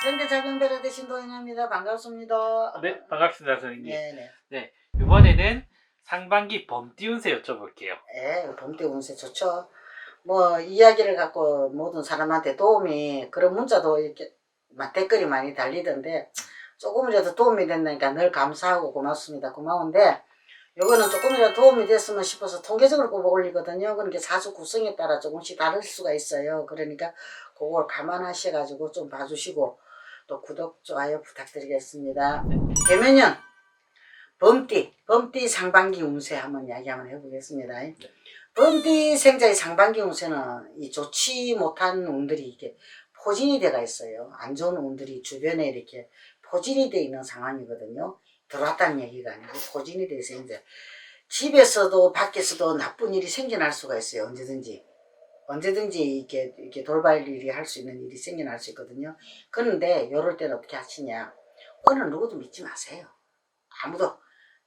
상대작용대로 되신 도인입니다. 반갑습니다. 네, 반갑습니다, 선생님. 네네. 네, 이번에는 상반기 범띠 운세 여쭤볼게요. 예, 봄띠 운세 좋죠. 뭐 이야기를 갖고 모든 사람한테 도움이 그런 문자도 이렇게 막 댓글이 많이 달리던데 조금이라도 도움이 됐다니까 늘 감사하고 고맙습니다. 고마운데 요거는 조금이라도 도움이 됐으면 싶어서 통계적으로 꼽아 올리거든요. 그러니까 사주 구성에 따라 조금씩 다를 수가 있어요. 그러니까 그걸 감안하셔가지고 좀 봐주시고 또 구독, 좋아요 부탁드리겠습니다. 개면년 범띠 상반기 운세 한번 이야기 한번 해보겠습니다. 범띠 생자의 상반기 운세는 이 좋지 못한 운들이 이렇게 포진이 돼가 있어요. 안 좋은 운들이 주변에 이렇게 포진이 돼 있는 상황이거든요. 들어왔다는 얘기가 아니고 포진이 돼서 이제 집에서도 밖에서도 나쁜 일이 생겨날 수가 있어요. 언제든지 이렇게 돌발 일이 할 수 있는 일이 생겨날 수 있거든요. 그런데 이럴 때는 어떻게 하시냐? 어느 누구도 믿지 마세요. 아무도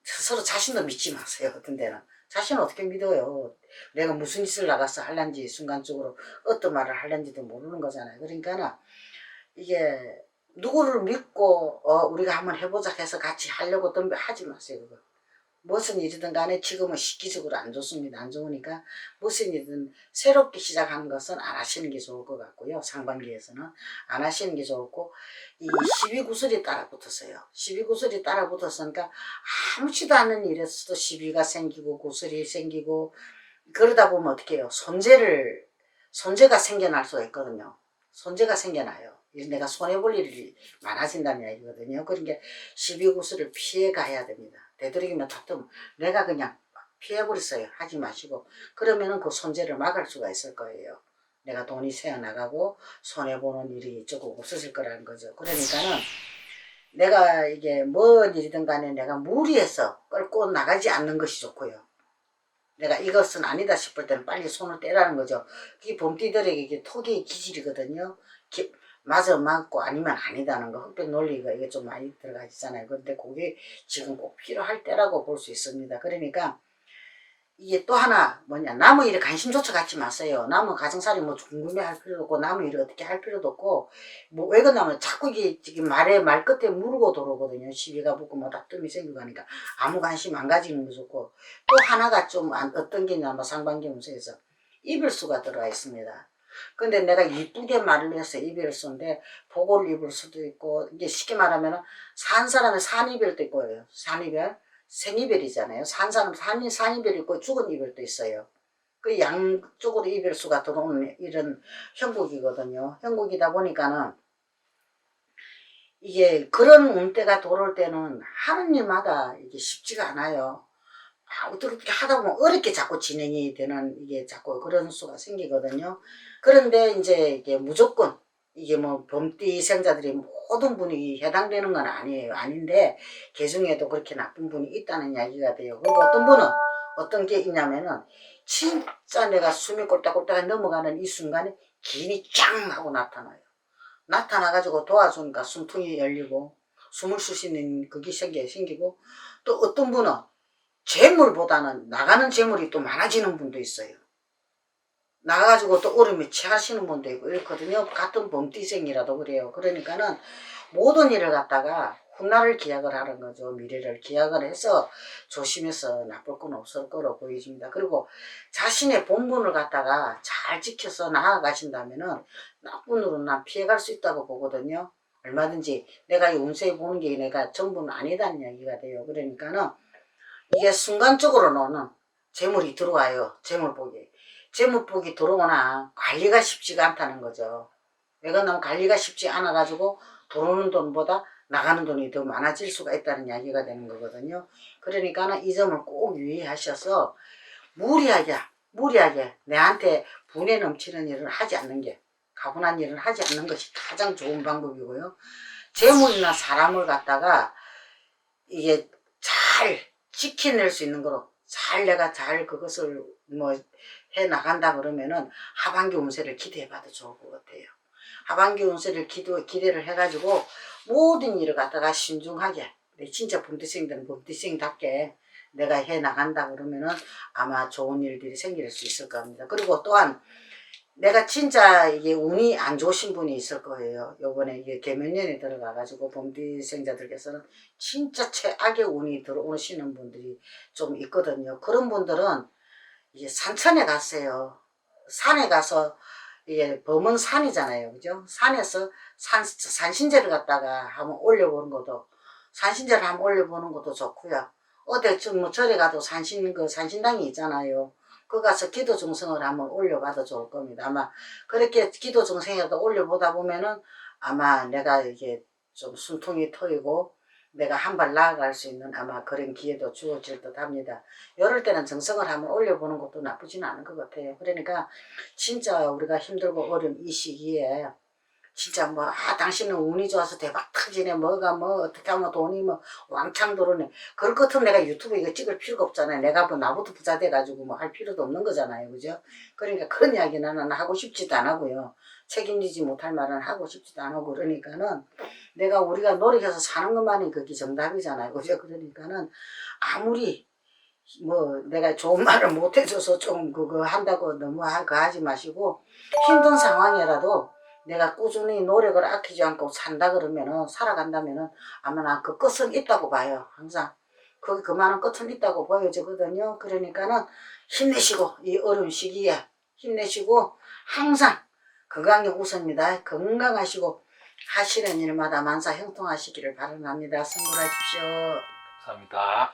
스스로 자신도 믿지 마세요. 어떤 데는 자신을 어떻게 믿어요? 내가 무슨 짓을 나가서 할란지 순간적으로 어떤 말을 할란지도 모르는 거잖아요. 그러니까는 이게 누구를 믿고 우리가 한번 해보자 해서 같이 하려고 하지 마세요. 그거. 무슨 일이든 간에 지금은 시기적으로 안 좋습니다. 안 좋으니까 무슨 일이든 새롭게 시작하는 것은 안 하시는 게 좋을 것 같고요. 상반기에서는 안 하시는 게 좋고 이 12구슬이 따라붙었어요. 12구슬이 따라붙었으니까 아무렇지도 않은 일에서도 시비가 생기고 구슬이 생기고 그러다 보면 어떻게 해요? 손재가 생겨날 수가 있거든요. 손재가 생겨나요. 내가 손해볼 일이 많아진다는 얘기거든요. 그러니까 12구슬을 피해 가야 됩니다. 되도록이면 다툼 내가 그냥 피해버렸어요. 하지 마시고 그러면은 그 손재를 막을 수가 있을 거예요. 내가 돈이 새어나가고 손해보는 일이 조금 없어질 거라는 거죠. 그러니까는 내가 이게 뭔 일이든 간에 내가 무리해서 끌고 나가지 않는 것이 좋고요. 내가 이것은 아니다 싶을 때는 빨리 손을 떼라는 거죠. 그게 봄띠들에게 이게 토기의 기질이거든요. 맞아 맞고 아니면 아니다는 거 흑백 논리가 이게 좀 많이 들어가 있잖아요. 그런데 그게 지금 꼭 필요할 때라고 볼 수 있습니다. 그러니까 이게 또 하나 뭐냐, 남의 일에 관심조차 갖지 마세요. 남의 가정살이 뭐 궁금해할 필요도 없고 남의 일을 어떻게 할 필요도 없고 뭐 왜 그러냐면 자꾸 이게 지금 말 끝에 무르고 들어오거든요. 시비가 붙고 뭐 다툼이 생기고 하니까 아무 관심 안 가지는 거 좋고 또 하나가 좀 어떤 게 있냐면 상반기 운세에서 이별수가 들어와 있습니다. 근데 내가 이쁘게 말을 해서 이별수인데 복을 입을 수도 있고 이게 쉽게 말하면 산 사람의 산이별도 있고 산이별 생이별이잖아요. 산 사람 산이별 있고 죽은 이별도 있어요. 그 양쪽으로 이별수가 들어오는 이런 형국이거든요. 형국이다 보니까는 이게 그런 운때가 들어올 때는 하는 일마다 이게 쉽지가 않아요. 어떻게 하다 보면 어렵게 자꾸 진행이 되는 이게 자꾸 그런 수가 생기거든요. 그런데 이제 이게 무조건 이게 뭐 범띠 생자들이 모든 분이 해당되는 건 아니에요. 아닌데 그 중에도 그렇게 나쁜 분이 있다는 이야기가 돼요. 그리고 어떤 분은 어떤 게 있냐면은 진짜 내가 숨이 꼴딱꼴딱 넘어가는 이 순간에 기운이 짱 하고 나타나요. 나타나가지고 도와주니까 숨통이 열리고 숨을 쉴 수 있는 그게 생기고 또 어떤 분은 재물보다는 나가는 재물이 또 많아지는 분도 있어요. 나가가지고 또 얼음에 취하시는 분도 있고 이렇거든요. 같은 범띠생이라도 그래요. 그러니까는 모든 일을 갖다가 훗날을 기약을 하는 거죠. 미래를 기약을 해서 조심해서 나쁠 건 없을 거로 보여집니다. 그리고 자신의 본분을 갖다가 잘 지켜서 나아가신다면은 나쁜 일은 난 피해갈 수 있다고 보거든요. 얼마든지 내가 이 운세 보는 게 내가 전부는 아니다는 얘기가 돼요. 그러니까는 이게 순간적으로는 재물이 들어와요. 재물복이 들어오나 관리가 쉽지가 않다는 거죠. 왜 그러냐면 관리가 쉽지 않아 가지고 들어오는 돈보다 나가는 돈이 더 많아질 수가 있다는 이야기가 되는 거거든요. 그러니까는 이 점을 꼭 유의하셔서 무리하게 내한테 분에 넘치는 일을 하지 않는 게, 가분한 일을 하지 않는 것이 가장 좋은 방법이고요. 재물이나 사람을 갖다가 이게 잘 지켜낼 수 있는 거로 내가 잘 그것을 뭐 해 나간다 그러면은 하반기 운세를 기대해 봐도 좋을 것 같아요. 하반기 운세를 기대를 해가지고 모든 일을 갖다가 신중하게 진짜 범띠생들은 범띠생답게 내가 해 나간다 그러면은 아마 좋은 일들이 생길 수 있을 겁니다. 그리고 또한 내가 진짜 이게 운이 안 좋으신 분이 있을 거예요. 요번에 이게 개면년이 들어가가지고 범띠생자들께서는 진짜 최악의 운이 들어오시는 분들이 좀 있거든요. 그런 분들은 이제 산천에 갔어요. 산에 가서 이게 범은 산이잖아요. 그죠? 산에서 산신제를 갖다가 한번 올려보는 것도 산신제를 한번 올려보는 것도 좋고요. 어디 뭐 절에 가도 산신당이 있잖아요. 그 가서 기도 중성을 한번 올려봐도 좋을 겁니다. 아마 그렇게 기도 중성이라도 올려보다 보면은 아마 내가 이게 좀 숨통이 트이고 내가 한 발 나아갈 수 있는 아마 그런 기회도 주어질 듯 합니다. 이럴 때는 정성을 한번 올려보는 것도 나쁘지는 않은 것 같아요. 그러니까 진짜 우리가 힘들고 어려운 이 시기에 진짜 뭐, 당신은 운이 좋아서 대박 터지네. 뭐가 뭐, 어떻게 하면 돈이 뭐, 왕창 들어오네. 그럴 것 같으면 내가 유튜브 이거 찍을 필요가 없잖아요. 내가 뭐, 나부터 부자 돼가지고 뭐, 할 필요도 없는 거잖아요. 그죠? 그러니까 그런 이야기 나는 하고 싶지도 안 하고요. 책임지지 못할 말은 하고 싶지도 않고 그러니까는 우리가 노력해서 사는 것만이 그게 정답이잖아요. 그죠? 그러니까는 아무리 뭐 내가 좋은 말을 못 해줘서 좀 그거 한다고 너무 그거 하지 마시고 힘든 상황이라도 내가 꾸준히 노력을 아끼지 않고 산다 그러면은 살아간다면은 아마 난 그 끝은 있다고 봐요. 항상 그만한 끝은 있다고 보여지거든요. 그러니까는 힘내시고 이 어려운 시기에 힘내시고 항상 건강이 우선입니다. 건강하시고 하시는 일마다 만사 형통하시기를 바랍니다. 성불하십시오. 감사합니다.